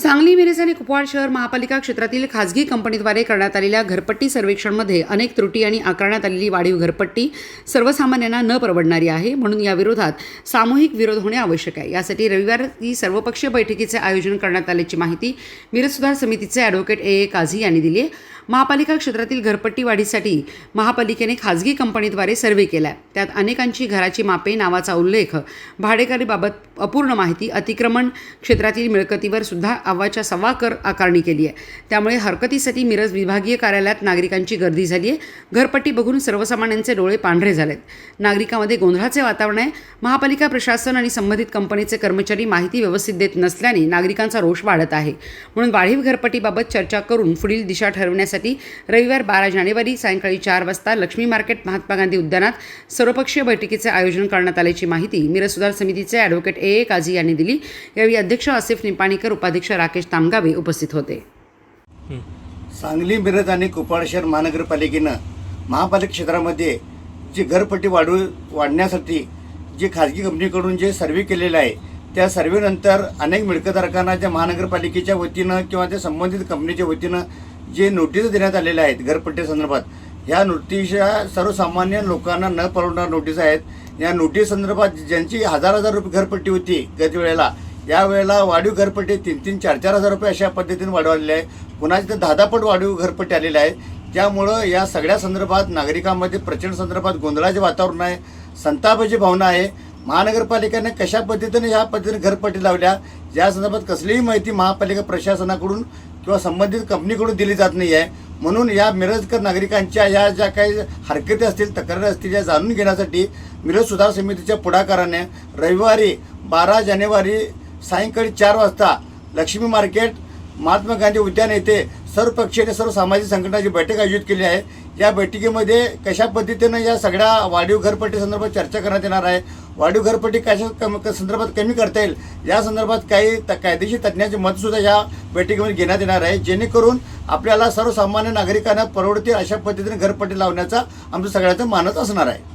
सांगली, मिरज आणि कुपवाड शहर महापालिका क्षेत्रातील खाजगी कंपनीद्वारे करण्यात आलेल्या घरपट्टी सर्वेक्षणमध्ये अनेक त्रुटी आणि आकारण्यात आलेली वाढीव घरपट्टी सर्वसामान्यांना न परवडणारी आहे. म्हणून या विरोधात सामूहिक विरोध होणे आवश्यक आहे. यासाठी रविवारी सर्वपक्षीय बैठकीचे आयोजन करण्यात आल्याची माहिती मिरज सुधार समितीचे ॲडव्होकेट ए काझी यांनी दिली आहे. महापालिका क्षेत्रातील घरपट्टी वाढीसाठी महापालिकेने खाजगी कंपनीद्वारे सर्व्हे केला आहे. त्यात अनेकांची घराची मापे, नावाचा उल्लेख, भाडेकरीबाबत अपूर्ण माहिती, अतिक्रमण क्षेत्रातील मिळकतीवर सुद्धा अव्वाच्या सव्वा कर आकारणी केली आहे. त्यामुळे हरकतीसाठी मिरज विभागीय कार्यालयात नागरिकांची गर्दी झाली आहे. घरपट्टी बघून सर्वसामान्यांचे डोळे पांढरे झालेत. नागरिकांमध्ये गोंधळाचे वातावरण आहे. महापालिका प्रशासन आणि संबंधित कंपनीचे कर्मचारी माहिती व्यवस्थित देत नसल्याने नागरिकांचा रोष वाढत आहे. म्हणून वाढीव घरपट्टीबाबत चर्चा करून पुढील दिशा ठरवण्यासाठी रविवार 12 जानेवारी सायंकाळी 4 वाजता लक्ष्मी मार्केट, महात्मा गांधी उद्यानात सर्वपक्षीय बैठकीचे आयोजन करण्यात आल्याची माहिती मिरज सुधार समितीचे ॲडव्होकेट ए काझी यांनी दिली. यावेळी अध्यक्ष आसिफ निपाणीकर, उपाध्यक्ष राकेश तामगावे उपस्थित होते. सांगली, मिरज आणि कुपवाड शहर महानगरपालिकेनं महापालिका क्षेत्रामध्ये जी घरपट्टी वाढण्यासाठी जे खाजगी कंपनीकडून जे सर्व्हे केलेलं आहे, त्या सर्व्हेनंतर अनेक मिळकतधारकांना ज्या महानगरपालिकेच्या वतीनं किंवा त्या संबंधित कंपनीच्या वतीनं जे नोटीस देण्यात आलेल्या आहेत घरपट्टी संदर्भात, ह्या नोटिसा सर्वसामान्य लोकांना न परवडणाऱ्या नोटीस आहेत. या नोटीस संदर्भात ज्यांची हजार रुपये घरपट्टी होती गत वेळेला, यावेळेला वाढीव घरपट्टी 3-3, 4-4 हजार रुपये अशा पद्धतीने वाढवलेले आहे. कुणाची तर 10 पट वाढीव घरपट्टी आलेली आहे. त्यामुळं या सगळ्या संदर्भात नागरिकांमध्ये प्रचंड संदर्भात गोंधळाचे वातावरण आहे, संतापाची भावना आहे. महानगरपालिकेने कशा पद्धतीने ह्या पद्धतीने घरपट्टी लावल्या, या संदर्भात कसलीही माहिती महापालिका प्रशासनाकडून किंवा संबंधित कंपनीकडून दिली जात नाही आहे. म्हणून या मिरजकर नागरिकांच्या या ज्या काही हरकती असतील, तक्रारी असतील, या जाणून घेण्यासाठी मिरज सुधार समितीच्या पुढाकाराने रविवारी 12 जानेवारी सायंकाळी 4 वाजता लक्ष्मी मार्केट, महात्मा गांधी उद्यान येथे सर्वपक्षीय आणि सर्व सामाजिक संघटनाची बैठक आयोजित केली आहे. या बैठकीमध्ये कशा पद्धतीनं या सगळ्या वाढीव घरपट्टी संदर्भात चर्चा करण्यात येणार आहे. वाढीव घरपट्टी कशा संदर्भात कमी करता येईल या संदर्भात काही कायदेशीर तज्ज्ञांचे मतसुद्धा या बैठकीमध्ये घेण्यात येणार आहे, जेणेकरून आपल्याला सर्वसामान्य नागरिकांना परवडतील अशा पद्धतीने घरपट्टी लावण्याचा आमचं सगळ्यांचं मानस असणार आहे.